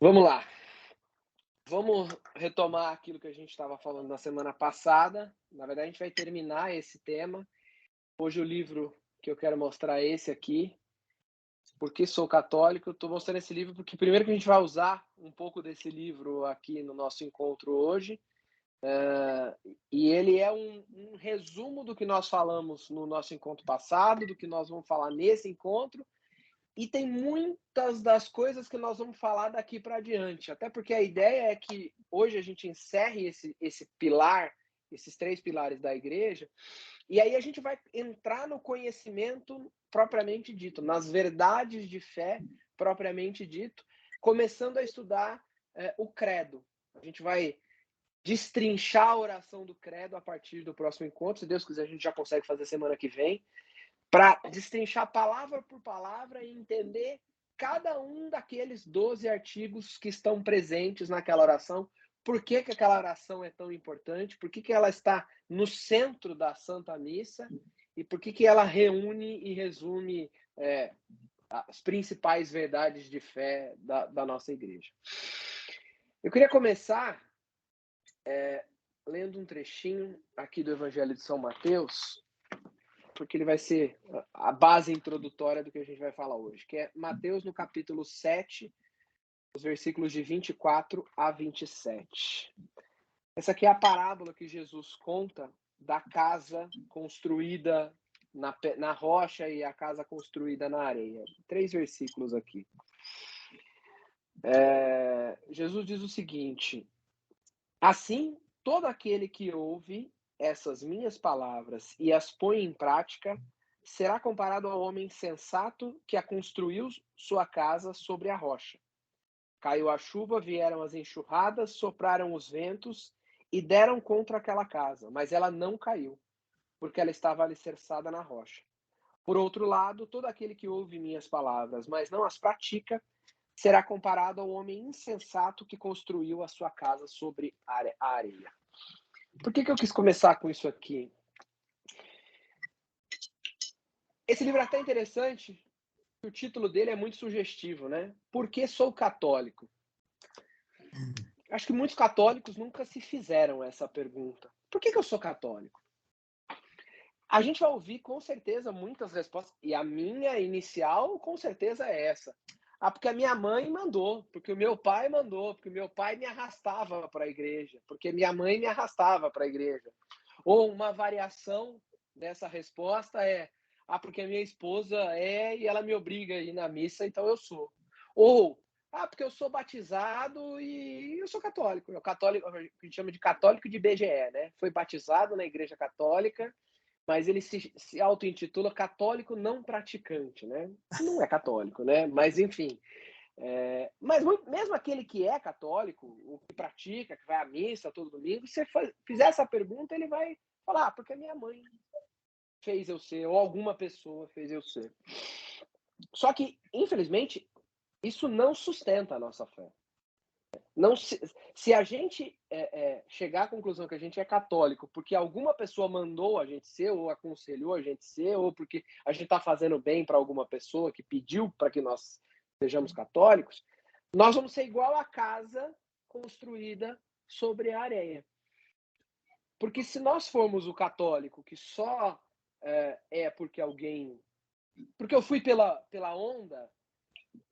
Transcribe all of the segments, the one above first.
Vamos lá. Vamos retomar aquilo que a gente estava falando na semana passada. Na verdade, a gente vai terminar esse tema. Hoje o livro que eu quero mostrar é esse aqui, Por que Sou Católico. Estou mostrando esse livro porque primeiro que a gente vai usar um pouco desse livro aqui no nosso encontro hoje. E ele é um resumo do que nós falamos no nosso encontro passado, do que nós vamos falar nesse encontro. E tem muitas das coisas que nós vamos falar daqui para adiante, até porque a ideia é que hoje a gente encerre esse pilar, esses três pilares da igreja, e aí a gente vai entrar no conhecimento propriamente dito, nas verdades de fé propriamente dito, começando a estudar o credo. A gente vai destrinchar a oração do credo a partir do próximo encontro, se Deus quiser a gente já consegue fazer semana que vem, para destrinchar palavra por palavra e entender cada um daqueles 12 artigos que estão presentes naquela oração. Por que aquela oração é tão importante? Por que ela está no centro da Santa Missa? E por que ela reúne e resume as principais verdades de fé da nossa igreja? Eu queria começar lendo um trechinho aqui do Evangelho de São Mateus, porque ele vai ser a base introdutória do que a gente vai falar hoje, que é Mateus no capítulo 7, os versículos de 24 a 27. Essa aqui é a parábola que Jesus conta da casa construída na rocha e a casa construída na areia. 3 versículos aqui. Jesus diz o seguinte: assim, todo aquele que ouve essas minhas palavras e as põe em prática será comparado ao homem sensato que a construiu sua casa sobre a rocha. Caiu a chuva, vieram as enxurradas, sopraram os ventos e deram contra aquela casa, mas ela não caiu, porque ela estava alicerçada na rocha. Por outro lado, todo aquele que ouve minhas palavras, mas não as pratica, será comparado ao homem insensato que construiu a sua casa sobre a areia. Por que eu quis começar com isso aqui? Esse livro é até interessante, o título dele é muito sugestivo, né? Por que sou católico? Acho que muitos católicos nunca se fizeram essa pergunta. Por que eu sou católico? A gente vai ouvir com certeza muitas respostas, e a minha inicial com certeza é essa. Porque a minha mãe mandou, porque o meu pai mandou, porque o meu pai me arrastava para a igreja, porque minha mãe me arrastava para a igreja. Ou uma variação dessa resposta é: porque a minha esposa é e ela me obriga a ir na missa, então eu sou. Ou, porque eu sou batizado e eu sou católico. Eu católico, a gente chama de católico de BGE, né? Foi batizado na igreja católica, mas ele se auto-intitula católico não praticante, né? Não é católico, né? Mas enfim. Mas mesmo aquele que é católico, o que pratica, que vai à missa todo domingo, se você fizer essa pergunta, ele vai falar: porque a minha mãe fez eu ser, ou alguma pessoa fez eu ser. Só que, infelizmente, isso não sustenta a nossa fé. Não se a gente chegar à conclusão que a gente é católico porque alguma pessoa mandou a gente ser, ou aconselhou a gente ser, ou porque a gente está fazendo bem para alguma pessoa que pediu para que nós sejamos católicos, nós vamos ser igual a casa construída sobre a areia. Porque se nós formos o católico que só porque alguém... Porque eu fui pela onda,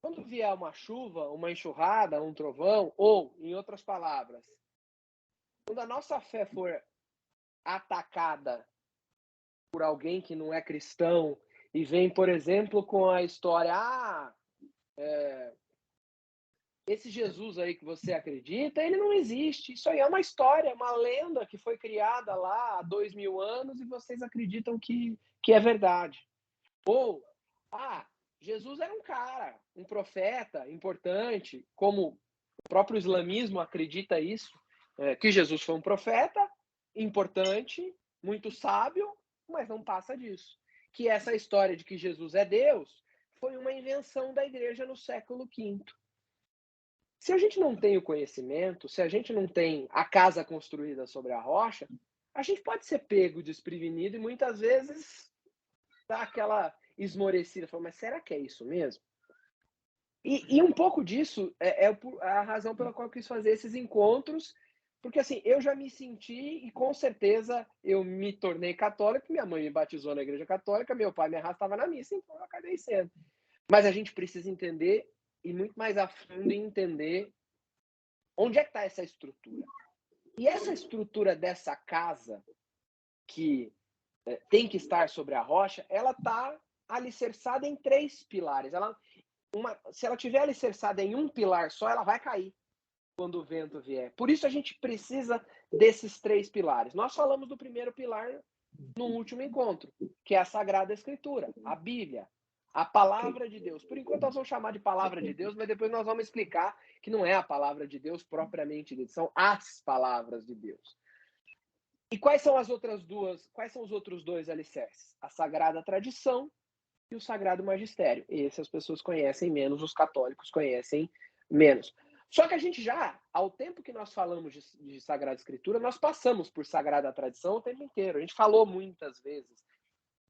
quando vier uma chuva, uma enxurrada, um trovão, ou, em outras palavras, quando a nossa fé for atacada por alguém que não é cristão e vem, por exemplo, com a história: esse Jesus aí que você acredita, ele não existe. Isso aí é uma história, uma lenda que foi criada lá há 2000 anos e vocês acreditam que é verdade. Ou, Jesus era um cara, um profeta importante, como o próprio islamismo acredita isso, que Jesus foi um profeta importante, muito sábio, mas não passa disso. Que essa história de que Jesus é Deus foi uma invenção da igreja no século V. Se a gente não tem o conhecimento, se a gente não tem a casa construída sobre a rocha, a gente pode ser pego desprevenido e muitas vezes dá aquela esmorecida, fala: mas será que é isso mesmo? E um pouco disso é a razão pela qual eu quis fazer esses encontros, porque assim, eu já me senti e com certeza eu me tornei católico, minha mãe me batizou na igreja católica, meu pai me arrastava na missa, então eu acabei sendo. Mas a gente precisa entender, e muito mais a fundo, entender onde é que está essa estrutura. E essa estrutura dessa casa, que tem que estar sobre a rocha, ela está alicerçada em 3 pilares. Se ela tiver alicerçada em um pilar só, ela vai cair quando o vento vier. Por isso a gente precisa desses 3 pilares. Nós falamos do primeiro pilar no último encontro, que é a Sagrada Escritura, a Bíblia, a Palavra de Deus. Por enquanto nós vamos chamar de Palavra de Deus, mas depois nós vamos explicar que não é a Palavra de Deus propriamente dita, são as Palavras de Deus. E quais são os outros 2 alicerces? A Sagrada Tradição e o Sagrado Magistério. Esse as pessoas conhecem menos, os católicos conhecem menos. Só que a gente já, ao tempo que nós falamos de Sagrada Escritura, nós passamos por Sagrada Tradição o tempo inteiro. A gente falou muitas vezes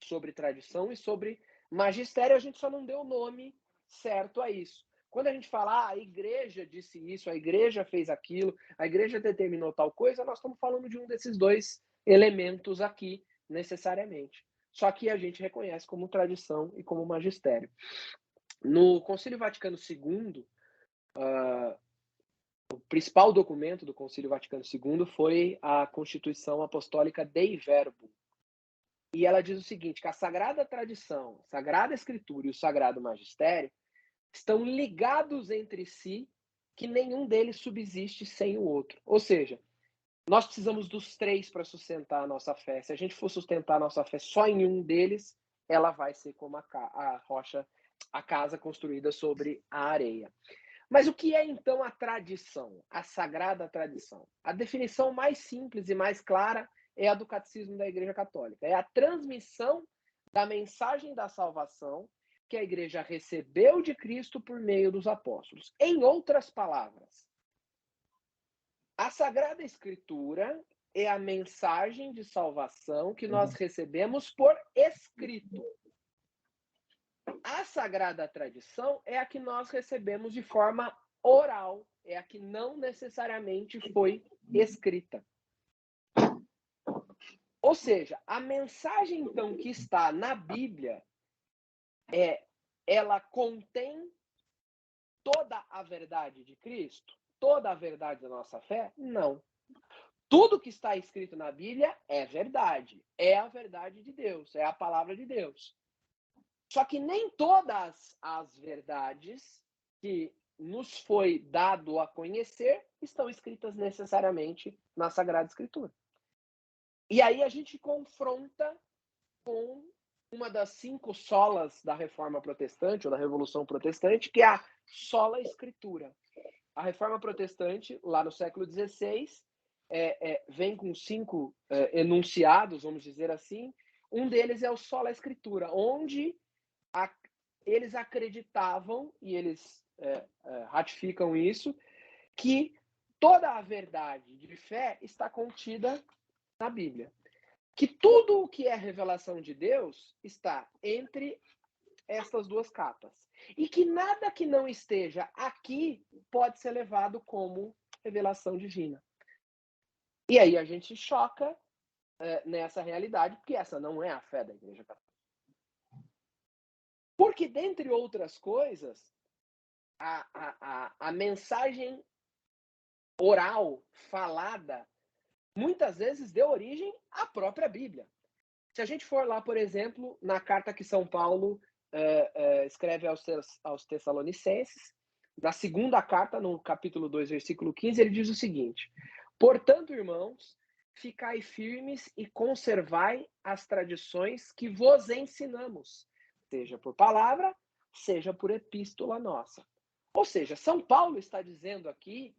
sobre tradição e sobre magistério, a gente só não deu o nome certo a isso. Quando a gente fala, a igreja disse isso, a igreja fez aquilo, a igreja determinou tal coisa, nós estamos falando de um desses 2 elementos aqui, necessariamente. Só que a gente reconhece como tradição e como magistério. No Concílio Vaticano II, o principal documento do Concílio Vaticano II foi a Constituição Apostólica Dei Verbum. E ela diz o seguinte, que a Sagrada Tradição, a Sagrada Escritura e o Sagrado Magistério estão ligados entre si, que nenhum deles subsiste sem o outro. Ou seja, nós precisamos dos 3 para sustentar a nossa fé. Se a gente for sustentar a nossa fé só em um deles, ela vai ser como a rocha, a casa construída sobre a areia. Mas o que é então a tradição, a sagrada tradição? A definição mais simples e mais clara é a do Catecismo da Igreja Católica. É a transmissão da mensagem da salvação que a Igreja recebeu de Cristo por meio dos apóstolos. Em outras palavras, a Sagrada Escritura é a mensagem de salvação que nós recebemos por escrito. A Sagrada Tradição é a que nós recebemos de forma oral, é a que não necessariamente foi escrita. Ou seja, a mensagem, então, que está na Bíblia, ela contém toda a verdade de Cristo? Toda a verdade da nossa fé? Não. Tudo que está escrito na Bíblia é verdade. É a verdade de Deus, é a palavra de Deus. Só que nem todas as verdades que nos foi dado a conhecer estão escritas necessariamente na Sagrada Escritura. E aí a gente confronta com uma das 5 solas da Reforma Protestante, ou da Revolução Protestante, que é a sola Escritura. A Reforma Protestante, lá no século XVI, vem com 5 enunciados, vamos dizer assim. Um deles é o sola Escritura, onde eles acreditavam, e eles ratificam isso, que toda a verdade de fé está contida na Bíblia. Que tudo o que é revelação de Deus está entre essas 2 capas. E que nada que não esteja aqui pode ser levado como revelação divina. E aí a gente choca nessa realidade, porque essa não é a fé da Igreja Católica. Porque, dentre outras coisas, a mensagem oral, falada, muitas vezes deu origem à própria Bíblia. Se a gente for lá, por exemplo, na carta que São Paulo escreve aos Tessalonicenses, na segunda carta, no capítulo 2, versículo 15, ele diz o seguinte: portanto, irmãos, ficai firmes e conservai as tradições que vos ensinamos, seja por palavra, seja por epístola nossa. Ou seja, São Paulo está dizendo aqui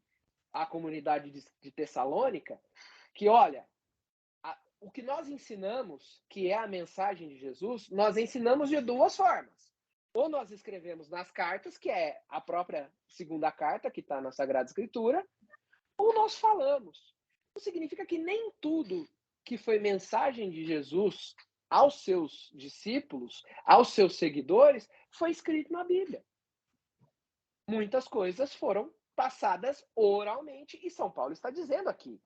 à comunidade de Tessalônica que, olha, o que nós ensinamos, que é a mensagem de Jesus, nós ensinamos de 2 formas. Ou nós escrevemos nas cartas, que é a própria segunda carta, que está na Sagrada Escritura, ou nós falamos. Isso significa que nem tudo que foi mensagem de Jesus aos seus discípulos, aos seus seguidores, foi escrito na Bíblia. muitas coisas foram passadas oralmente, e São Paulo está dizendo aqui: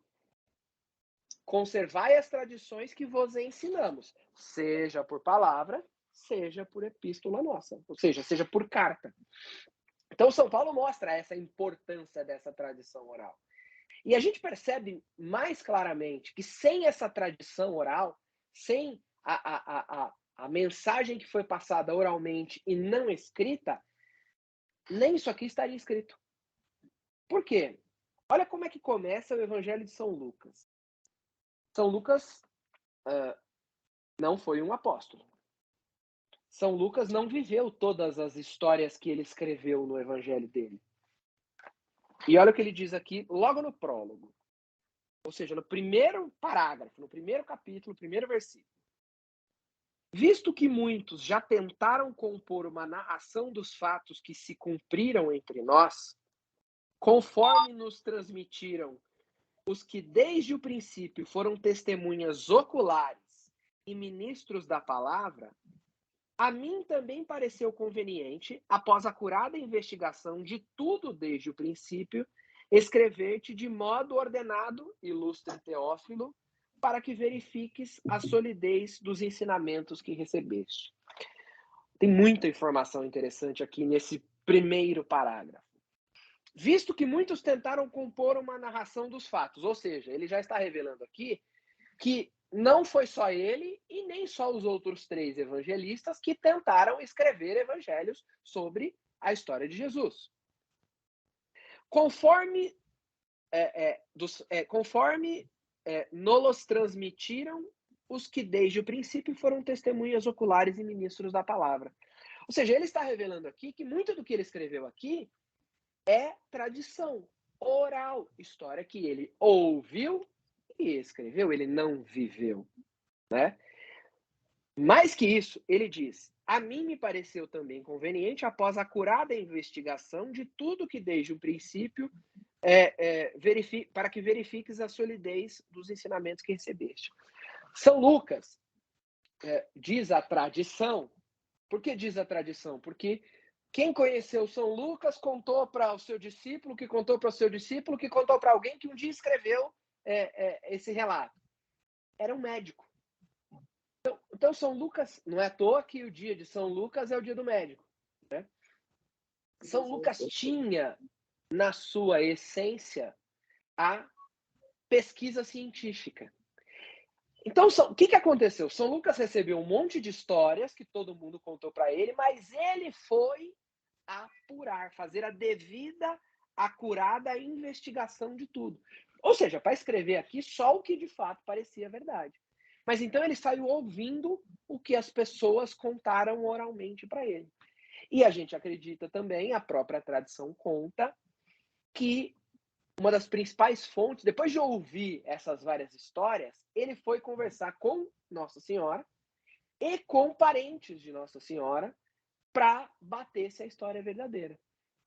conservai as tradições que vos ensinamos, seja por palavra, seja por epístola nossa, ou seja por carta. Então, São Paulo mostra essa importância dessa tradição oral. E a gente percebe mais claramente que sem essa tradição oral, sem a mensagem que foi passada oralmente e não escrita, nem isso aqui estaria escrito. Por quê? Olha como é que começa o Evangelho de São Lucas. São Lucas não foi um apóstolo. São Lucas não viveu todas as histórias que ele escreveu no Evangelho dele. E olha o que ele diz aqui, logo no prólogo. Ou seja, no primeiro parágrafo, no primeiro capítulo, no primeiro versículo. Visto que muitos já tentaram compor uma narração dos fatos que se cumpriram entre nós, conforme nos transmitiram os que desde o princípio foram testemunhas oculares e ministros da palavra, a mim também pareceu conveniente, após acurada investigação de tudo desde o princípio, escrever-te de modo ordenado, ilustre Teófilo, para que verifiques a solidez dos ensinamentos que recebeste. Tem muita informação interessante aqui nesse primeiro parágrafo. Visto que muitos tentaram compor uma narração dos fatos, ou seja, ele já está revelando aqui que não foi só ele e nem só os outros 3 evangelistas que tentaram escrever evangelhos sobre a história de Jesus. Conforme nos transmitiram os que desde o princípio foram testemunhas oculares e ministros da palavra. Ou seja, ele está revelando aqui que muito do que ele escreveu aqui é tradição oral, história que ele ouviu e escreveu, ele não viveu, né? Mais que isso, ele diz: a mim me pareceu também conveniente, após a acurada investigação de tudo que desde o princípio, para que verifiques a solidez dos ensinamentos que recebeste. São Lucas diz a tradição. Por que diz a tradição? Porque quem conheceu São Lucas contou para o seu discípulo, que contou para o seu discípulo, que contou para alguém que um dia escreveu esse relato. Era um médico. Então, São Lucas, não é à toa que o dia de São Lucas é o dia do médico. Né? São Lucas tinha, na sua essência, a pesquisa científica. Então, o que aconteceu? São Lucas recebeu um monte de histórias que todo mundo contou para ele, mas ele foi apurar, fazer a devida, acurada investigação de tudo. Ou seja, para escrever aqui só o que de fato parecia verdade. Mas então ele saiu ouvindo o que as pessoas contaram oralmente para ele. E a gente acredita também, a própria tradição conta, que uma das principais fontes, depois de ouvir essas várias histórias, ele foi conversar com Nossa Senhora e com parentes de Nossa Senhora para bater se a história é verdadeira.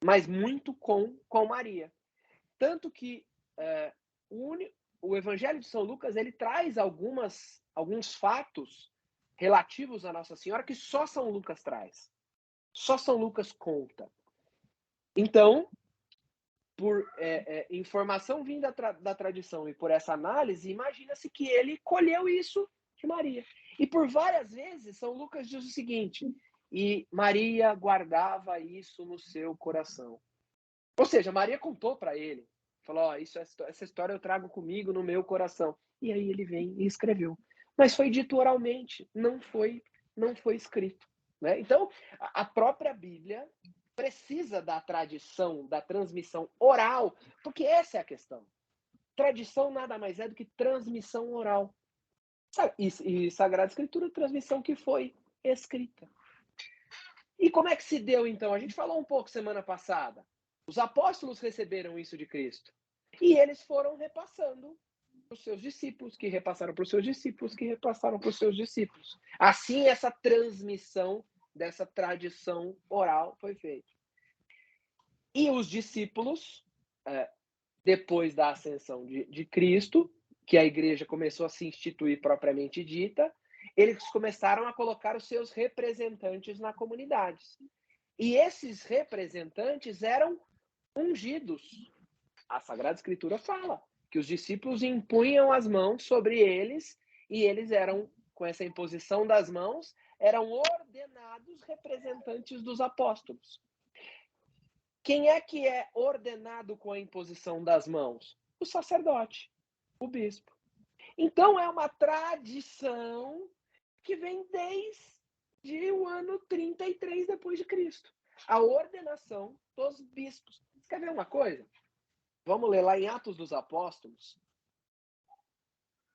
Mas muito com Maria. Tanto que o Evangelho de São Lucas ele traz alguns fatos relativos a Nossa Senhora que só São Lucas traz. Só São Lucas conta. Então, por informação vinda da tradição e por essa análise, imagina-se que ele colheu isso de Maria. E por várias vezes, São Lucas diz o seguinte: e Maria guardava isso no seu coração. Ou seja, Maria contou para ele, falou: essa história eu trago comigo no meu coração. E aí ele vem e escreveu. Mas foi dito oralmente, não foi escrito. Né? Então, a própria Bíblia precisa da tradição, da transmissão oral, porque essa é a questão. Tradição nada mais é do que transmissão oral. E Sagrada Escritura, transmissão que foi escrita. E como é que se deu, então? A gente falou um pouco semana passada. Os apóstolos receberam isso de Cristo. E eles foram repassando para os seus discípulos, que repassaram para os seus discípulos, que repassaram para os seus discípulos. Assim, essa transmissão dessa tradição oral foi feita. E os discípulos, depois da ascensão de Cristo, que a igreja começou a se instituir propriamente dita, eles começaram a colocar os seus representantes na comunidade. E esses representantes eram ungidos. A Sagrada Escritura fala que os discípulos impunham as mãos sobre eles e eles eram, com essa imposição das mãos, eram ordenados representantes dos apóstolos. Quem é que é ordenado com a imposição das mãos? O sacerdote, o bispo. Então é uma tradição que vem desde o ano 33 depois de Cristo. A ordenação dos bispos. Quer ver uma coisa? Vamos ler lá em Atos dos Apóstolos,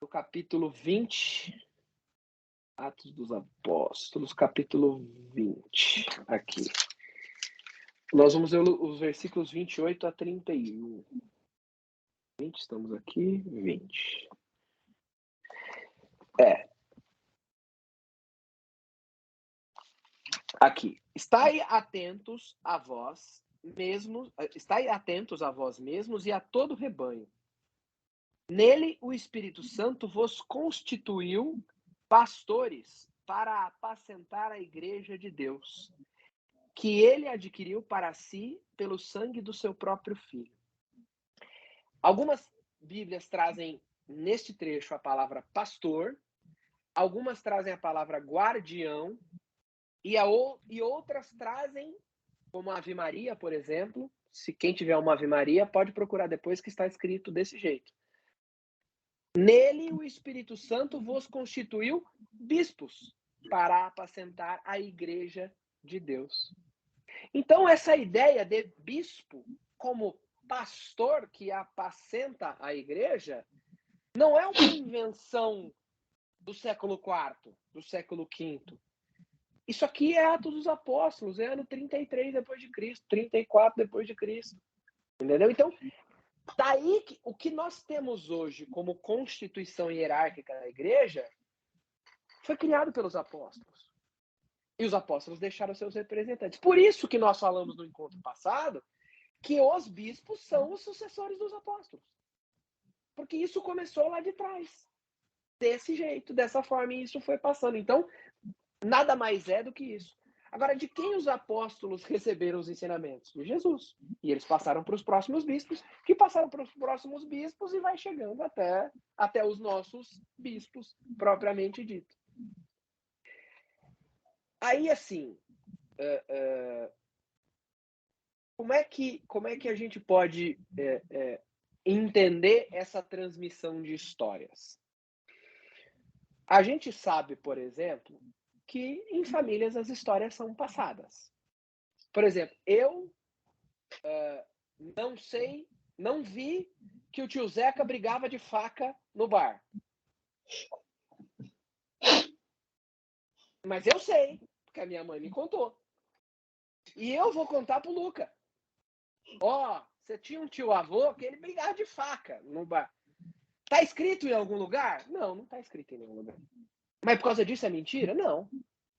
no capítulo 20. Atos dos Apóstolos, capítulo 20. Aqui. Nós vamos ler os versículos 28 a 31. 20, estamos aqui, 20. Aqui. Estai atentos a vós mesmos e a todo o rebanho. Nele o Espírito Santo vos constituiu pastores para apacentar a igreja de Deus, que ele adquiriu para si pelo sangue do seu próprio Filho. Algumas Bíblias trazem neste trecho a palavra pastor, algumas trazem a palavra guardião, e outras trazem, como a Ave Maria, por exemplo. Se quem tiver uma Ave Maria, pode procurar depois, que está escrito desse jeito. Nele o Espírito Santo vos constituiu bispos para apacentar a igreja de Deus. Então, essa ideia de bispo como pastor que apacenta a igreja não é uma invenção do século IV, do século V. Isso aqui é Atos dos Apóstolos, é ano 33 depois de Cristo, 34 depois de Cristo. Entendeu? Então, daí que o que nós temos hoje como constituição hierárquica da igreja foi criado pelos apóstolos. E os apóstolos deixaram seus representantes. Por isso que nós falamos no encontro passado que os bispos são os sucessores dos apóstolos. Porque isso começou lá de trás. Desse jeito, dessa forma, e isso foi passando. Então, nada mais é do que isso. Agora, de quem os apóstolos receberam os ensinamentos? De Jesus. E eles passaram para os próximos bispos, que passaram para os próximos bispos e vai chegando até os nossos bispos, propriamente dito. Aí, assim, como é que a gente pode entender essa transmissão de histórias? A gente sabe, por exemplo, que em famílias as histórias são passadas. Por exemplo, eu não vi que o tio Zeca brigava de faca no bar. Mas eu sei, porque a minha mãe me contou. E eu vou contar pro Luca. Você tinha um tio avô que ele brigava de faca no bar. Tá escrito em algum lugar? Não tá escrito em nenhum lugar. Mas por causa disso é mentira? Não.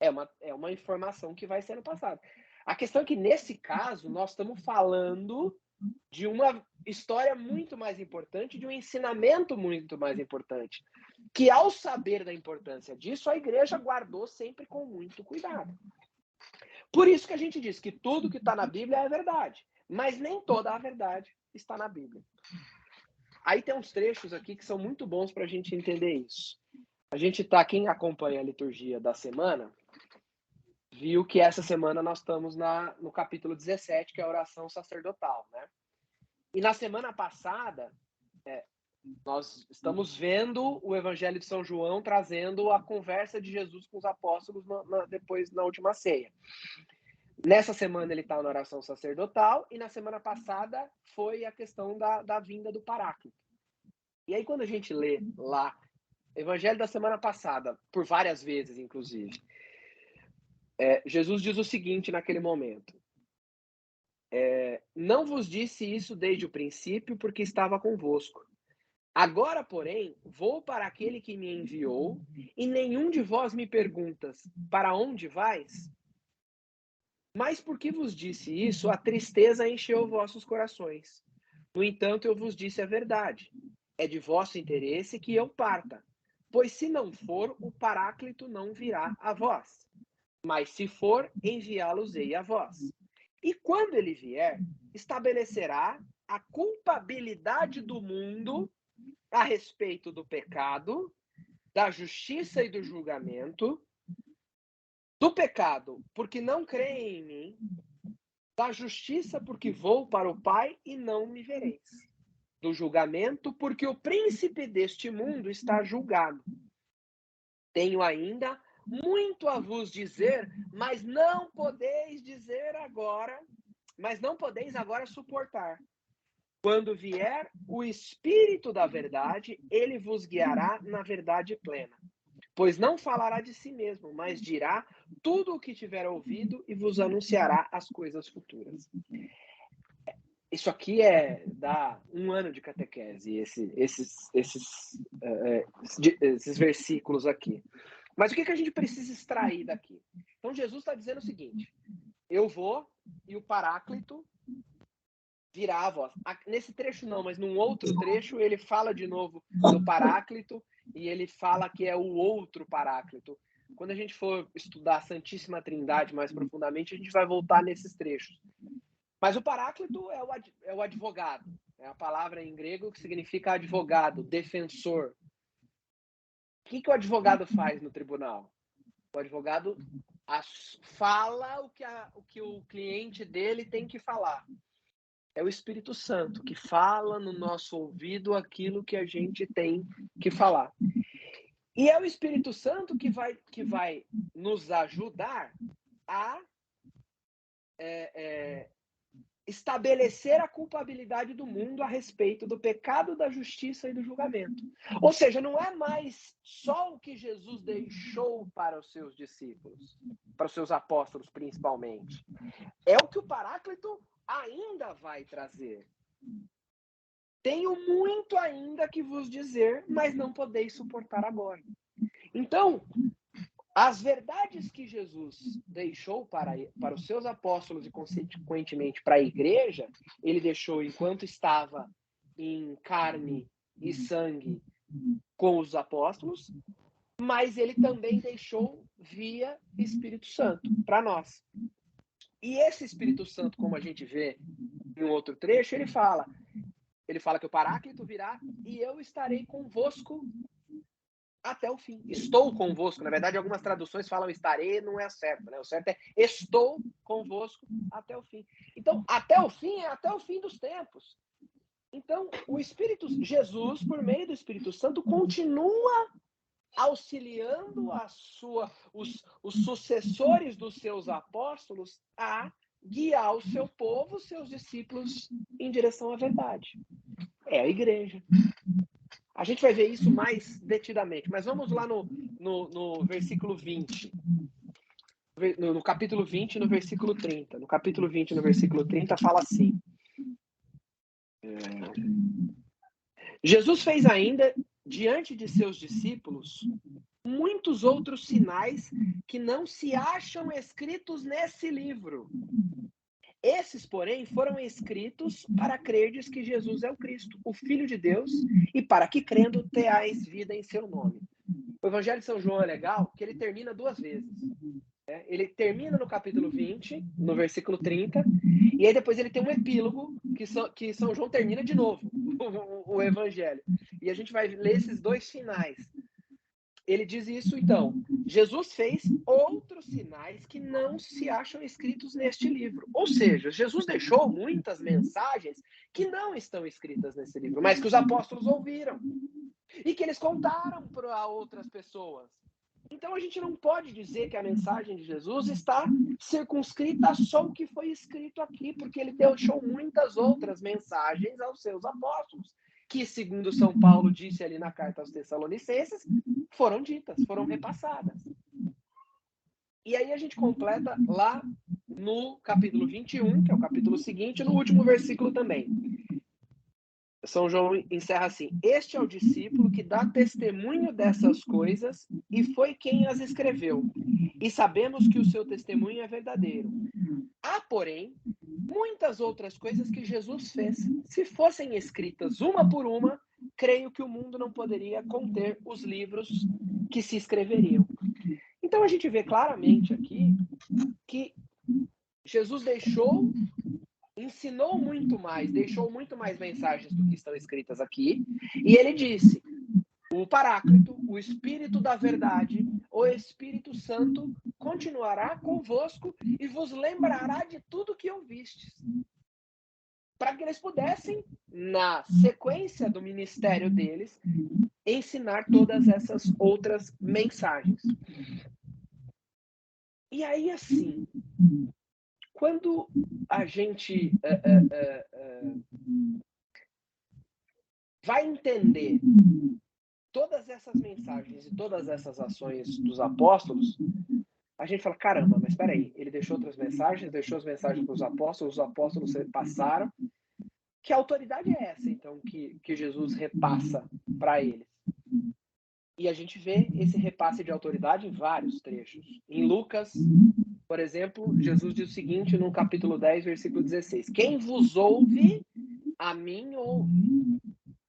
É uma informação que vai sendo passada. A questão é que, nesse caso, nós estamos falando de uma história muito mais importante, de um ensinamento muito mais importante, que, ao saber da importância disso, a igreja guardou sempre com muito cuidado. Por isso que a gente diz que tudo que está na Bíblia é verdade, mas nem toda a verdade está na Bíblia. Aí tem uns trechos aqui que são muito bons para a gente entender isso. A gente tá, quem acompanha a liturgia da semana, viu que essa semana nós estamos no capítulo 17, que é a oração sacerdotal, né? E na semana passada, nós estamos vendo o Evangelho de São João trazendo a conversa de Jesus com os apóstolos depois na última ceia. Nessa semana ele está na oração sacerdotal e na semana passada foi a questão da vinda do Paráclito. E aí quando a gente lê lá Evangelho da semana passada, por várias vezes, inclusive, Jesus diz o seguinte naquele momento: não vos disse isso desde o princípio, porque estava convosco. Agora, porém, vou para aquele que me enviou, e nenhum de vós me perguntas, para onde vais? Mas porque vos disse isso, a tristeza encheu vossos corações. No entanto, eu vos disse a verdade. É de vosso interesse que eu parta. Pois se não for, o Paráclito não virá a vós. mas se for, enviá-los-ei a vós. E quando ele vier, estabelecerá a culpabilidade do mundo a respeito do pecado, da justiça e do julgamento. Do pecado, porque não creem em mim, da justiça, porque vou para o Pai e não me vereis, do julgamento, porque o príncipe deste mundo está julgado. Tenho ainda muito a vos dizer, mas não podeis agora suportar. Quando vier o Espírito da verdade, ele vos guiará na verdade plena. Pois não falará de si mesmo, mas dirá tudo o que tiver ouvido e vos anunciará as coisas futuras. Isso aqui dá 1 ano de catequese, esses versículos aqui. Mas o que a gente precisa extrair daqui? Então Jesus está dizendo o seguinte: eu vou e o Paráclito virá a vós. Nesse trecho não, mas num outro trecho ele fala de novo do Paráclito e ele fala que é o outro Paráclito. Quando a gente for estudar a Santíssima Trindade mais profundamente, a gente vai voltar nesses trechos. Mas o Paráclito é o advogado. É a palavra em grego que significa advogado, defensor. O que o advogado faz no tribunal? O advogado fala o que o cliente dele tem que falar. É o Espírito Santo que fala no nosso ouvido aquilo que a gente tem que falar. E é o Espírito Santo que vai nos ajudar a estabelecer a culpabilidade do mundo a respeito do pecado, da justiça e do julgamento. Ou seja, não é mais só o que Jesus deixou para os seus discípulos, para os seus apóstolos principalmente. É o que o Paráclito ainda vai trazer. Tenho muito ainda que vos dizer, mas não podeis suportar agora. Então, as verdades que Jesus deixou para os seus apóstolos e, consequentemente, para a igreja, ele deixou enquanto estava em carne e sangue com os apóstolos, mas ele também deixou via Espírito Santo para nós. E esse Espírito Santo, como a gente vê em um outro trecho, ele fala que o Paráclito virá e eu estarei convosco até o fim. Estou convosco. Na verdade, algumas traduções falam estarei, não é certo, né? O certo é estou convosco até o fim. Então, até o fim é até o fim dos tempos. Então, Jesus, por meio do Espírito Santo, continua auxiliando os sucessores dos seus apóstolos a guiar o seu povo, seus discípulos, em direção à verdade. É a igreja. A gente vai ver isso mais detidamente, mas vamos lá no versículo 20. No capítulo 20, no versículo 30. No capítulo 20, no versículo 30, fala assim. Jesus fez ainda, diante de seus discípulos, muitos outros sinais que não se acham escritos nesse livro. Esses, porém, foram escritos para crerdes que Jesus é o Cristo, o Filho de Deus, e para que, crendo, tenhais vida em seu nome. O Evangelho de São João é legal, que ele termina 2 vezes. Ele termina no capítulo 20, no versículo 30, e aí depois ele tem um epílogo, que São João termina de novo, o Evangelho. E a gente vai ler esses 2 finais. Ele diz isso, então, Jesus fez outros sinais que não se acham escritos neste livro. Ou seja, Jesus deixou muitas mensagens que não estão escritas nesse livro, mas que os apóstolos ouviram e que eles contaram para outras pessoas. Então a gente não pode dizer que a mensagem de Jesus está circunscrita a só o que foi escrito aqui, porque ele deixou muitas outras mensagens aos seus apóstolos, que, segundo São Paulo disse ali na carta aos Tessalonicenses, foram ditas, foram repassadas. E aí a gente completa lá no capítulo 21, que é o capítulo seguinte, no último versículo também. São João encerra assim: este é o discípulo que dá testemunho dessas coisas e foi quem as escreveu. E sabemos que o seu testemunho é verdadeiro. Há, porém, muitas outras coisas que Jesus fez. Se fossem escritas uma por uma, creio que o mundo não poderia conter os livros que se escreveriam. Então a gente vê claramente aqui que Jesus ensinou muito mais, deixou muito mais mensagens do que estão escritas aqui, e ele disse: o Paráclito, o Espírito da Verdade, o Espírito Santo, continuará convosco e vos lembrará de tudo que ouvistes. Para que eles pudessem, na sequência do ministério deles, ensinar todas essas outras mensagens. E aí, assim, quando a gente vai entender todas essas mensagens e todas essas ações dos apóstolos, a gente fala, caramba, mas espera aí, ele deixou outras mensagens, deixou as mensagens para os apóstolos repassaram. Que autoridade é essa, então, que Jesus repassa para eles? E a gente vê esse repasse de autoridade em vários trechos. Em Lucas, por exemplo, Jesus diz o seguinte no capítulo 10, versículo 16: quem vos ouve, a mim ouve.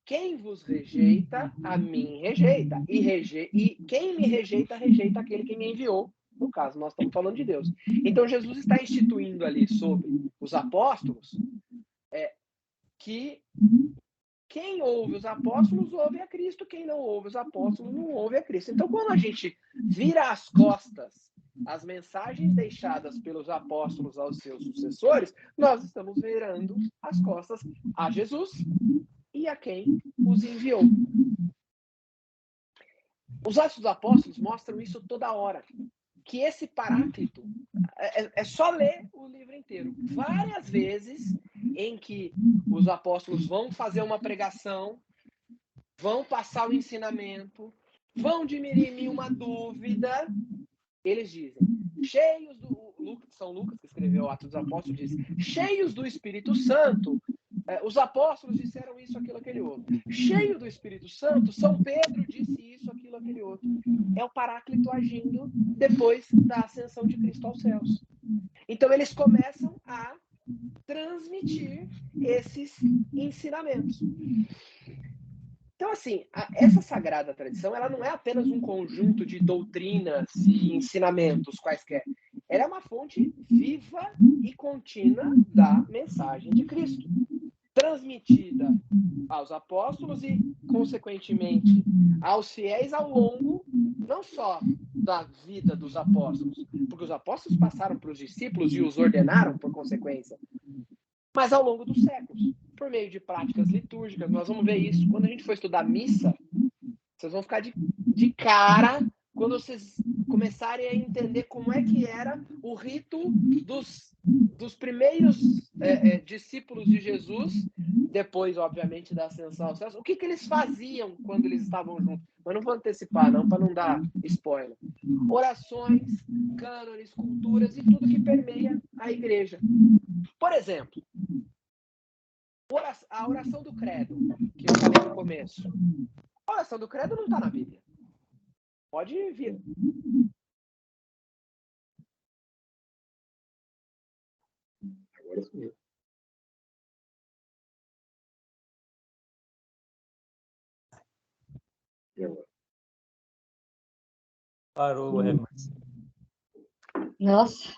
Quem vos rejeita, a mim rejeita. E quem me rejeita, rejeita aquele que me enviou. No caso, nós estamos falando de Deus. Então, Jesus está instituindo ali sobre os apóstolos que quem ouve os apóstolos ouve a Cristo, quem não ouve os apóstolos não ouve a Cristo. Então, quando a gente vira as costas às mensagens deixadas pelos apóstolos aos seus sucessores, nós estamos virando as costas a Jesus e a quem os enviou. Os Atos dos Apóstolos mostram isso toda hora. Que esse Paráclito, é só ler o livro inteiro. Várias vezes em que os apóstolos vão fazer uma pregação, vão passar o ensinamento, vão dirimir uma dúvida, eles dizem, cheios do... São Lucas, que escreveu Atos dos Apóstolos, diz, cheios do Espírito Santo, os apóstolos disseram isso, aquilo, aquele outro. Cheio do Espírito Santo, São Pedro disse isso, aquilo, aquele outro. É o Paráclito agindo depois da ascensão de Cristo aos céus. Então, eles começam a transmitir esses ensinamentos. Então, assim, essa sagrada tradição, ela não é apenas um conjunto de doutrinas e ensinamentos quaisquer. Ela é uma fonte viva e contínua da mensagem de Cristo, transmitida aos apóstolos e, consequentemente, aos fiéis ao longo, não só da vida dos apóstolos, porque os apóstolos passaram para os discípulos e os ordenaram por consequência, mas ao longo dos séculos, por meio de práticas litúrgicas. Nós vamos ver isso. Quando a gente for estudar missa, vocês vão ficar de cara quando vocês começarem a entender como é que era o rito dos primeiros discípulos de Jesus, depois, obviamente, da ascensão aos céus. O que eles faziam quando eles estavam juntos? Mas não vou antecipar, não, para não dar spoiler. Orações, cânones, culturas e tudo que permeia a igreja. Por exemplo, a oração do credo, que eu falei no começo. A oração do credo não está na Bíblia. Pode vir. Agora sim. E agora? Parou, Emerson. Nossa.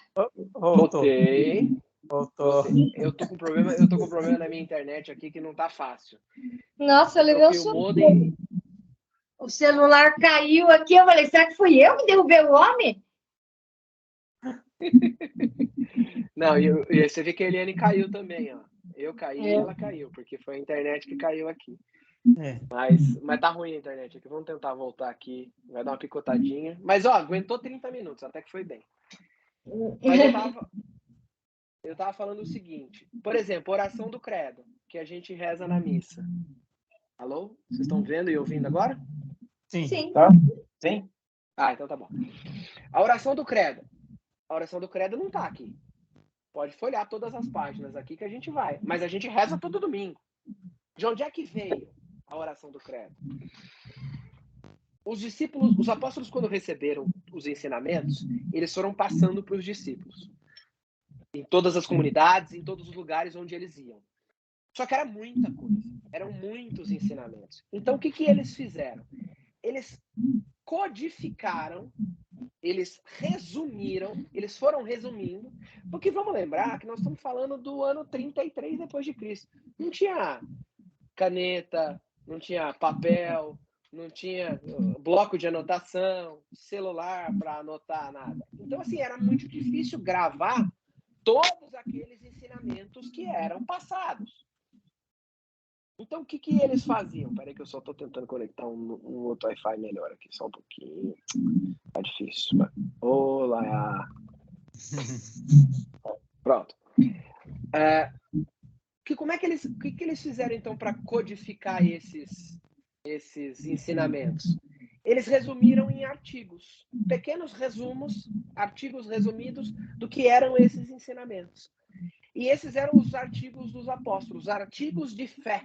Voltou. Voltei. Voltou. Eu tô com problema na minha internet aqui que não tá fácil. Nossa, eu levei um susto. O celular caiu aqui, eu falei, será que fui eu que derrubei o homem? Não, e você vê que a Eliane caiu também, ó. Eu caí e ela caiu, porque foi a internet que caiu aqui. Mas tá ruim a internet aqui. Vamos tentar voltar aqui. Vai dar uma picotadinha. Mas, ó, aguentou 30 minutos, até que foi bem. Mas eu tava falando o seguinte. Por exemplo, oração do credo, que a gente reza na missa. Alô? Vocês estão vendo e ouvindo agora? Sim. Tá? Sim? Ah, então tá bom. A oração do credo. A oração do credo não tá aqui. Pode folhear todas as páginas aqui que a gente vai. Mas a gente reza todo domingo. De onde é que veio a oração do credo? Os discípulos, os apóstolos, quando receberam os ensinamentos, eles foram passando para os discípulos. Em todas as comunidades, em todos os lugares onde eles iam. Só que era muita coisa. Eram muitos ensinamentos. Então, o que eles fizeram? Eles codificaram eles foram resumindo, porque vamos lembrar que nós estamos falando do ano 33 depois de Cristo. Não tinha caneta, não tinha papel, não tinha bloco de anotação, celular para anotar nada. Então, assim, era muito difícil gravar todos aqueles ensinamentos que eram passados. Então, o que eles faziam? Peraí que eu só estou tentando conectar um outro Wi-Fi melhor aqui, só um pouquinho. Tá difícil, mas... Olá! Pronto. Como é que eles fizeram, então, para codificar esses ensinamentos? Eles resumiram em artigos, pequenos resumos, artigos resumidos do que eram esses ensinamentos. E esses eram os artigos dos apóstolos, artigos de fé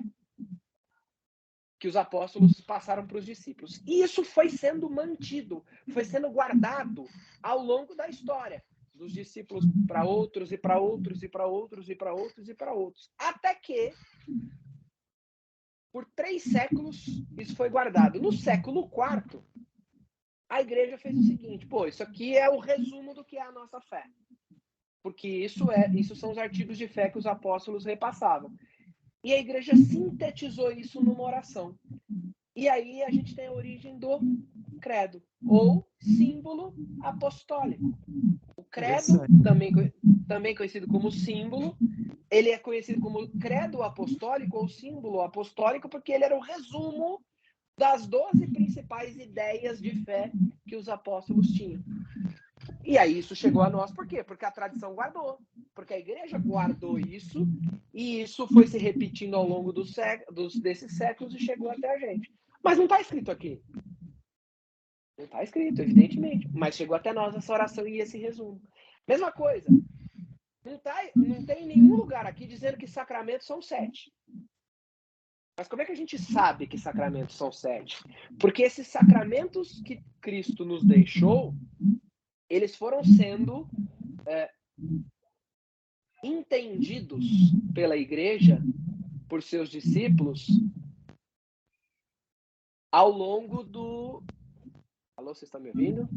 que os apóstolos passaram para os discípulos. E isso foi sendo mantido, foi sendo guardado ao longo da história, dos discípulos para outros, e para outros, e para outros, e para outros, e para outros. Até que, por 3 séculos, isso foi guardado. No século IV, a igreja fez o seguinte: isso aqui é o resumo do que é a nossa fé. Porque isso são os artigos de fé que os apóstolos repassavam. E a igreja sintetizou isso numa oração. E aí a gente tem a origem do credo, ou símbolo apostólico. O credo, também conhecido como símbolo, ele é conhecido como credo apostólico ou símbolo apostólico porque ele era o resumo das 12 principais ideias de fé que os apóstolos tinham. E aí isso chegou a nós, por quê? Porque a tradição guardou, porque a igreja guardou isso, e isso foi se repetindo ao longo desses séculos e chegou até a gente. Mas não está escrito aqui. Não está escrito, evidentemente, mas chegou até nós essa oração e esse resumo. Mesma coisa, não tem nenhum lugar aqui dizendo que sacramentos são 7. Mas como é que a gente sabe que sacramentos são 7? Porque esses sacramentos que Cristo nos deixou, eles foram sendo entendidos pela igreja, por seus discípulos, ao longo do... Alô, vocês estão me ouvindo?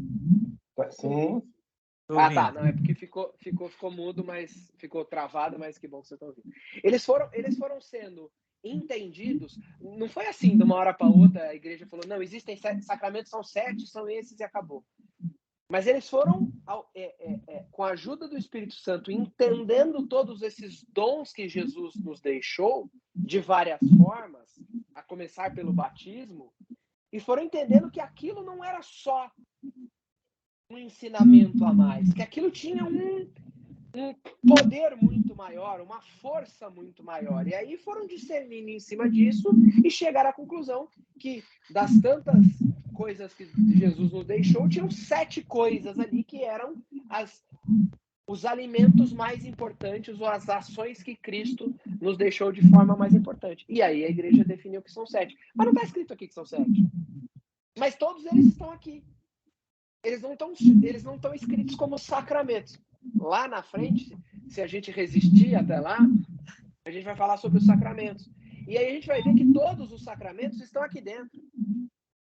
Sim. Tá. Não, é porque ficou mudo, mas ficou travado, mas que bom que vocês estão ouvindo. Eles foram sendo entendidos. Não foi assim, de uma hora para outra, a igreja falou, não, existem sacramentos, são 7, são esses e acabou. Mas eles foram, com a ajuda do Espírito Santo, entendendo todos esses dons que Jesus nos deixou, de várias formas, a começar pelo batismo, e foram entendendo que aquilo não era só um ensinamento a mais, que aquilo tinha um poder muito maior, uma força muito maior. E aí foram discernindo em cima disso e chegaram à conclusão que das tantas coisas que Jesus nos deixou, tinham 7 coisas ali que eram os alimentos mais importantes, ou as ações que Cristo nos deixou de forma mais importante. E aí a igreja definiu que são 7. Mas não está escrito aqui que são 7. Mas todos eles estão aqui. Eles não estão escritos como sacramentos. Lá na frente, se a gente resistir até lá, a gente vai falar sobre os sacramentos. E aí a gente vai ver que todos os sacramentos estão aqui dentro.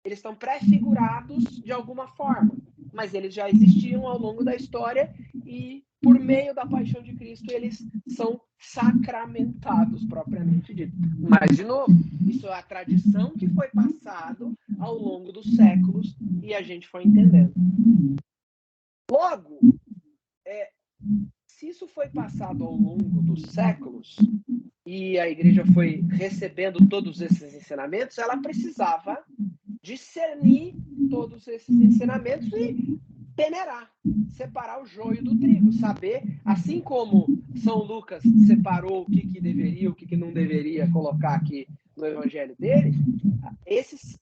Eles estão pré-figurados de alguma forma, mas eles já existiam ao longo da história e, por meio da paixão de Cristo, eles são sacramentados, propriamente dito. Mas, de novo, isso é a tradição que foi passado ao longo dos séculos e a gente foi entendendo. Logo, se isso foi passado ao longo dos séculos e a igreja foi recebendo todos esses ensinamentos, ela precisava discernir todos esses ensinamentos e peneirar, separar o joio do trigo, saber, assim como São Lucas separou o que deveria, o que não deveria colocar aqui no evangelho dele, esses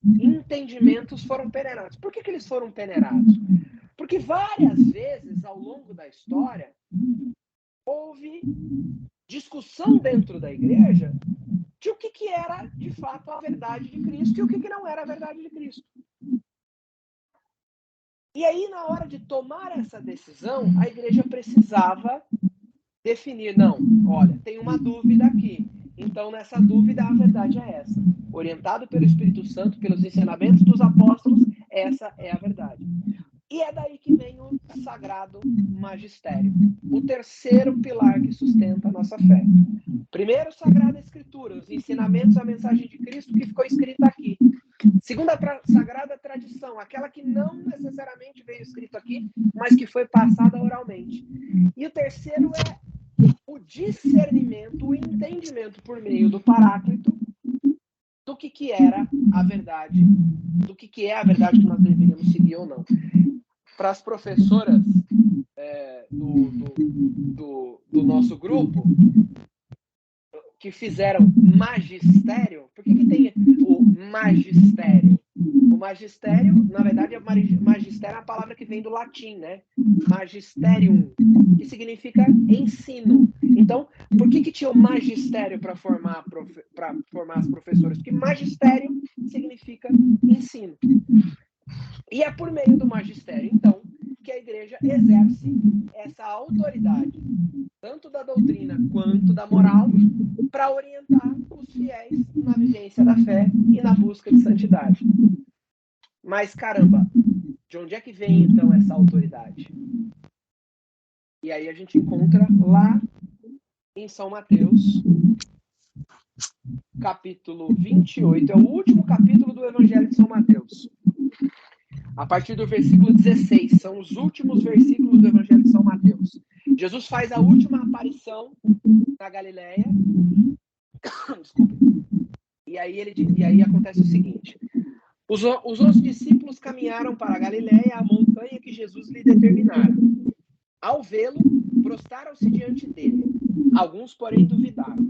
entendimentos foram peneirados. Por que eles foram peneirados? Porque várias vezes ao longo da história houve discussão dentro da igreja de o que era de fato a verdade de Cristo e o que não era a verdade de Cristo. E aí, na hora de tomar essa decisão, a igreja precisava definir, não, olha, tem uma dúvida aqui. Então, nessa dúvida, a verdade é essa. Orientado pelo Espírito Santo, pelos ensinamentos dos apóstolos, essa é a verdade. E é daí que vem o sagrado magistério, o terceiro pilar que sustenta a nossa fé. Primeiro, Sagrada Escritura, os ensinamentos, a mensagem de Cristo que ficou escrita aqui. Segunda, Sagrada Tradição, aquela que não necessariamente veio escrito aqui, mas que foi passada oralmente. E o terceiro é o discernimento, o entendimento por meio do Paráclito do que era a verdade, do que é a verdade que nós deveríamos seguir ou não. Para as professoras do nosso grupo, que fizeram magistério, por que tem o magistério? O magistério, na verdade, magistério é uma palavra que vem do latim, né? Magisterium, que significa ensino. Então, por que tinha o magistério para formar as professoras? Porque magistério significa ensino. E é por meio do magistério, então, que a igreja exerce essa autoridade, tanto da doutrina quanto da moral, para orientar os fiéis na vivência da fé e na busca de santidade. Mas, caramba, de onde é que vem, então, essa autoridade? E aí a gente encontra lá em São Mateus, capítulo 28, é o último capítulo do Evangelho de São Mateus. A partir do versículo 16, são os últimos versículos do Evangelho de São Mateus. Jesus faz a última aparição na Galileia. Desculpa. E aí acontece o seguinte. Os outros discípulos caminharam para a Galileia, a montanha que Jesus lhe determinara. Ao vê-lo, prostraram-se diante dele. Alguns, porém, duvidaram.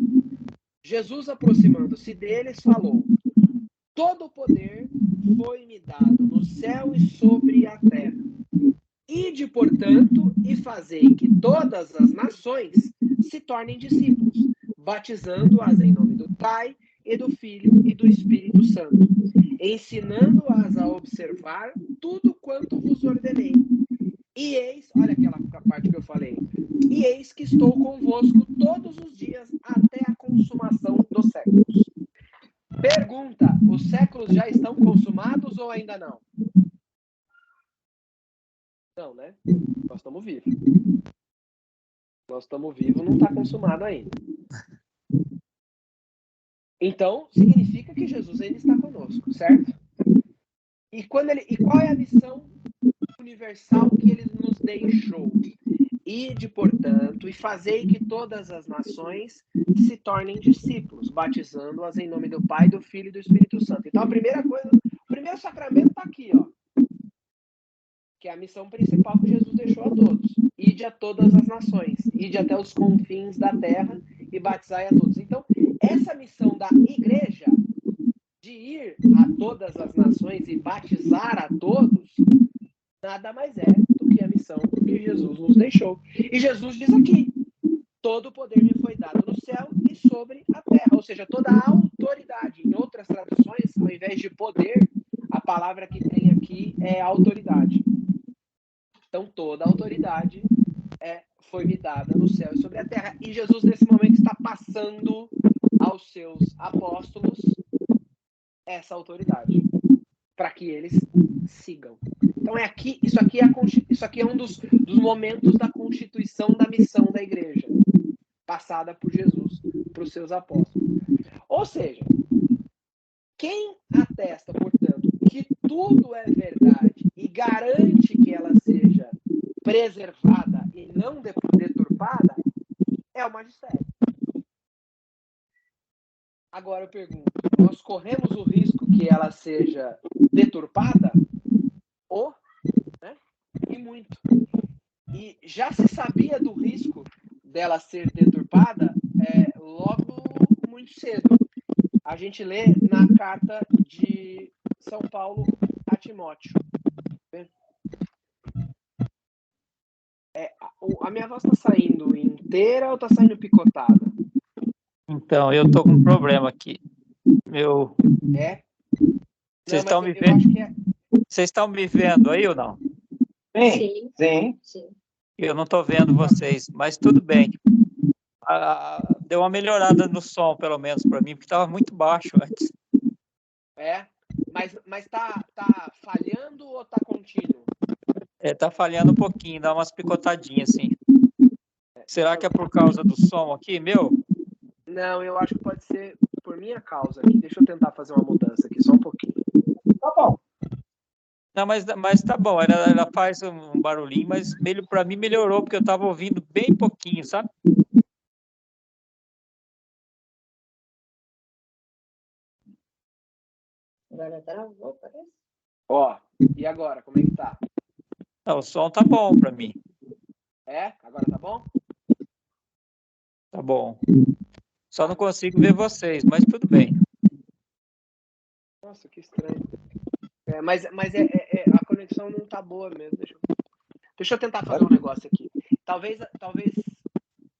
Jesus, aproximando-se deles, falou: todo o poder foi-me dado no céu e sobre a terra. Ide, portanto, e fazei que todas as nações se tornem discípulos, batizando-as em nome do Pai, e do Filho e do Espírito Santo, ensinando-as a observar tudo quanto vos ordenei. E eis, olha aquela parte que eu falei, e eis que estou convosco todos os dias até a consumação dos séculos. Pergunta, os séculos já estão consumados ou ainda não? Não, né? Nós estamos vivos. Nós estamos vivos, não está consumado ainda. Então, significa que Jesus ainda está conosco, certo? E qual é a missão universal que ele nos deixou? Ide, portanto, e fazei que todas as nações se tornem discípulos, batizando-as em nome do Pai, do Filho e do Espírito Santo. Então, a primeira coisa, o primeiro sacramento está aqui, ó, que é a missão principal que Jesus deixou a todos. Ide a todas as nações, ide até os confins da terra e batizai a todos. Então, essa missão da igreja, de ir a todas as nações e batizar a todos, nada mais é do que a missão que Jesus nos deixou. E Jesus diz aqui, todo o poder me foi dado no céu e sobre a terra. Ou seja, toda a autoridade. Em outras traduções, ao invés de poder, a palavra que tem aqui é autoridade. Então, toda a autoridade foi me dada no céu e sobre a terra. E Jesus, nesse momento, está passando aos seus apóstolos essa autoridade, para que eles sigam. Então, isso aqui é um dos momentos da constituição da missão da igreja, passada por Jesus para os seus apóstolos. Ou seja, quem atesta, portanto, que tudo é verdade e garante que ela seja preservada e não deturpada, é o magistério. Agora eu pergunto, nós corremos o risco que ela seja deturpada? Né? E muito. E já se sabia do risco dela ser deturpada logo muito cedo. A gente lê na carta de São Paulo a Timóteo. A minha voz está saindo inteira ou está saindo picotada? Então, eu estou com um problema aqui. Vocês estão me vendo? Vocês estão me vendo aí ou não? Sim. Eu não estou vendo vocês, mas tudo bem. Deu uma melhorada no som, pelo menos para mim, porque estava muito baixo antes. Mas tá falhando ou tá contínuo? Tá falhando um pouquinho, dá umas picotadinhas assim. Será que é por causa do som aqui, meu? Não, eu acho que pode ser por minha causa aqui. Deixa eu tentar fazer uma mudança aqui, só um pouquinho. Tá bom. Não, mas tá bom, ela faz um barulhinho, mas para mim melhorou, porque eu estava ouvindo bem pouquinho, sabe? Agora travou, parece. Ó, e agora, como é que tá? Não, o som tá bom para mim. Agora tá bom? Tá bom. Só não consigo ver vocês, mas tudo bem. Nossa, que estranho. Mas a conexão não tá boa mesmo. Deixa eu tentar fazer um negócio aqui. Talvez.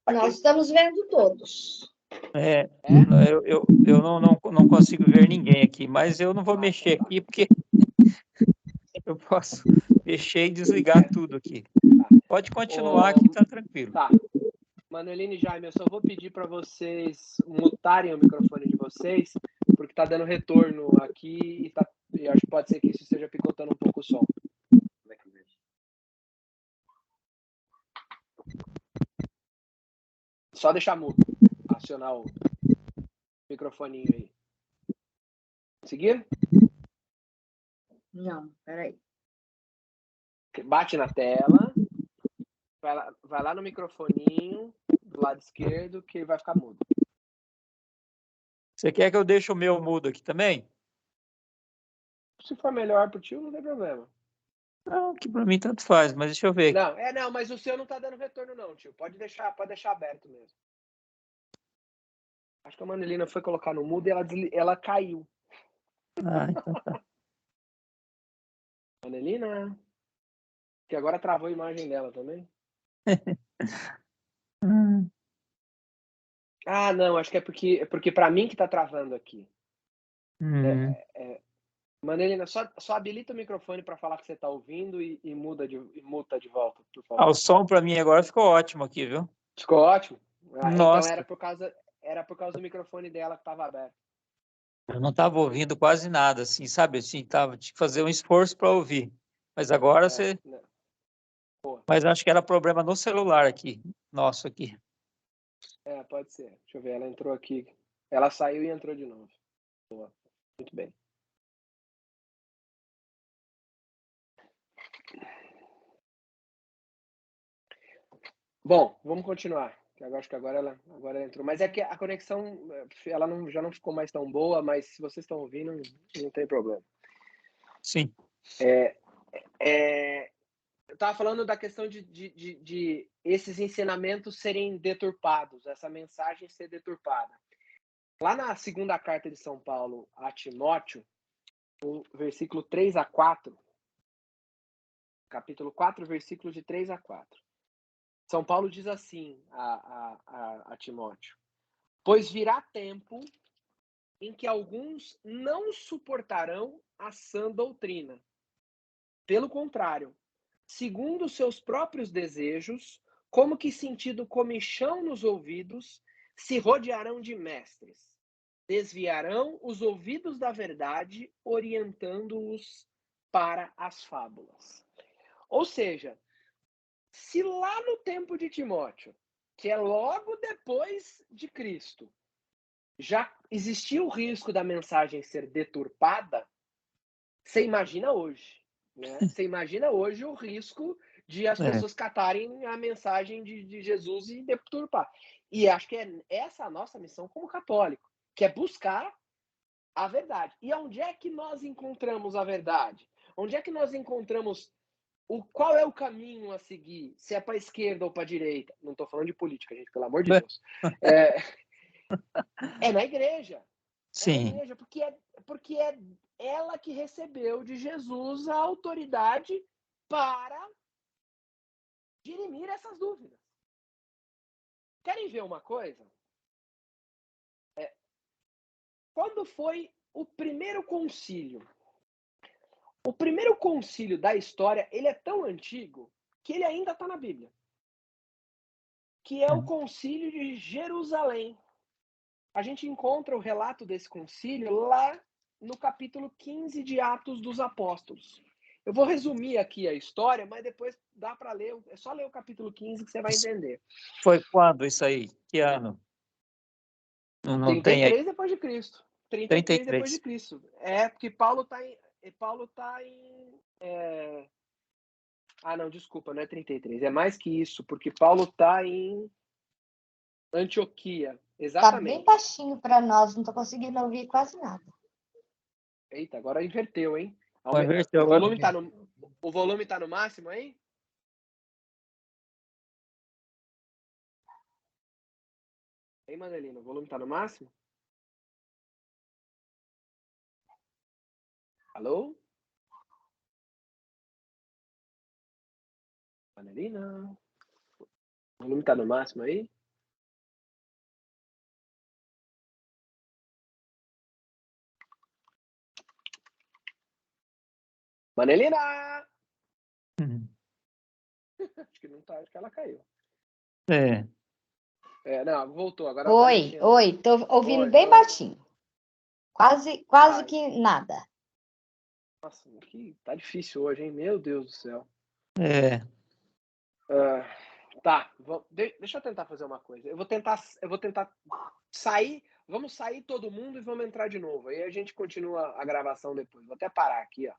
Nós estamos vendo todos. Eu não consigo ver ninguém aqui, mas eu não vou mexer aqui, porque eu posso mexer e desligar tudo aqui. Pode continuar que tá tranquilo. Tá. Manueline e Jaime, eu só vou pedir para vocês mutarem o microfone de vocês, porque tá dando retorno aqui e acho que pode ser que isso esteja picotando um pouco o som. Só deixar mudo. Acionar o microfoninho aí. Seguir? Não, peraí. Bate na tela. Vai lá no microfoninho do lado esquerdo que ele vai ficar mudo. Você quer que eu deixe o meu mudo aqui também? Se for melhor pro tio, não tem problema. Não, que para mim tanto faz, mas deixa eu ver. Não, mas o seu não tá dando retorno não, tio. Pode deixar aberto mesmo. Acho que a Manelina foi colocar no mudo e ela caiu. Então tá. Manelina? Que agora travou a imagem dela também. Não, acho que é porque para mim que tá travando aqui. Manelina, só habilita o microfone para falar que você tá ouvindo e muta de volta, por favor. O som para mim agora ficou ótimo aqui, viu? Ficou ótimo? Nossa. Então era por causa do microfone dela que estava aberto. Eu não estava ouvindo quase nada, assim, sabe? Assim, tinha que fazer um esforço para ouvir. Mas agora você... Mas acho que era problema no celular aqui, nosso aqui. Pode ser. Deixa eu ver, ela entrou aqui. Ela saiu e entrou de novo. Boa. Muito bem. Bom, vamos continuar. Acho que agora ela entrou. Mas é que a conexão ela já não ficou mais tão boa, mas se vocês estão ouvindo, não tem problema. Sim. Eu estava falando da questão de esses ensinamentos serem deturpados, essa mensagem ser deturpada. Lá na segunda carta de São Paulo a Timóteo, no versículo 3 a 4, capítulo 4, versículos de 3 a 4. São Paulo diz assim a Timóteo: pois virá tempo em que alguns não suportarão a sã doutrina. Pelo contrário, segundo seus próprios desejos, como que sentindo comichão nos ouvidos, se rodearão de mestres. Desviarão os ouvidos da verdade, orientando-os para as fábulas. Ou seja, se lá no tempo de Timóteo, que é logo depois de Cristo, já existia o risco da mensagem ser deturpada, você imagina hoje. Né? Você imagina hoje o risco de as pessoas catarem a mensagem de Jesus e deturpar. E acho que é essa a nossa missão como católico, que é buscar a verdade. E onde é que nós encontramos a verdade? Onde é que nós encontramos qual é o caminho a seguir? Se é para a esquerda ou para a direita? Não estou falando de política, gente, pelo amor de Deus. É na igreja. Sim. É na igreja, porque é ela que recebeu de Jesus a autoridade para dirimir essas dúvidas. Querem ver uma coisa? Quando foi o primeiro concílio? O primeiro concílio da história, ele é tão antigo que ele ainda está na Bíblia. Que é o concílio de Jerusalém. A gente encontra o relato desse concílio lá no capítulo 15 de Atos dos Apóstolos. Eu vou resumir aqui a história, mas depois dá para ler, é só ler o capítulo 15 que você vai entender. Foi quando isso aí? Que ano? Não tem aí. 33 depois de Cristo. 33 depois de Cristo. É, porque Paulo está em Ah, não, desculpa, não é 33. É mais que isso, porque Paulo está em Antioquia. Exatamente. Tá bem baixinho para nós, não estou conseguindo ouvir quase nada. Eita, agora inverteu, hein? Inverteu, O volume está no máximo, hein? Hein, Manelina? O volume está no máximo? Alô? Manelina? O volume está no máximo aí? Manelina! Acho que não tá, acho que ela caiu. Não, voltou. Agora Oi, tô ouvindo bem baixinho. Quase que nada. Nossa, aqui tá difícil hoje, hein? Meu Deus do céu. Tá, deixa eu tentar fazer uma coisa. Eu vou tentar sair. Vamos sair todo mundo e vamos entrar de novo. Aí a gente continua a gravação depois. Vou até parar aqui, ó.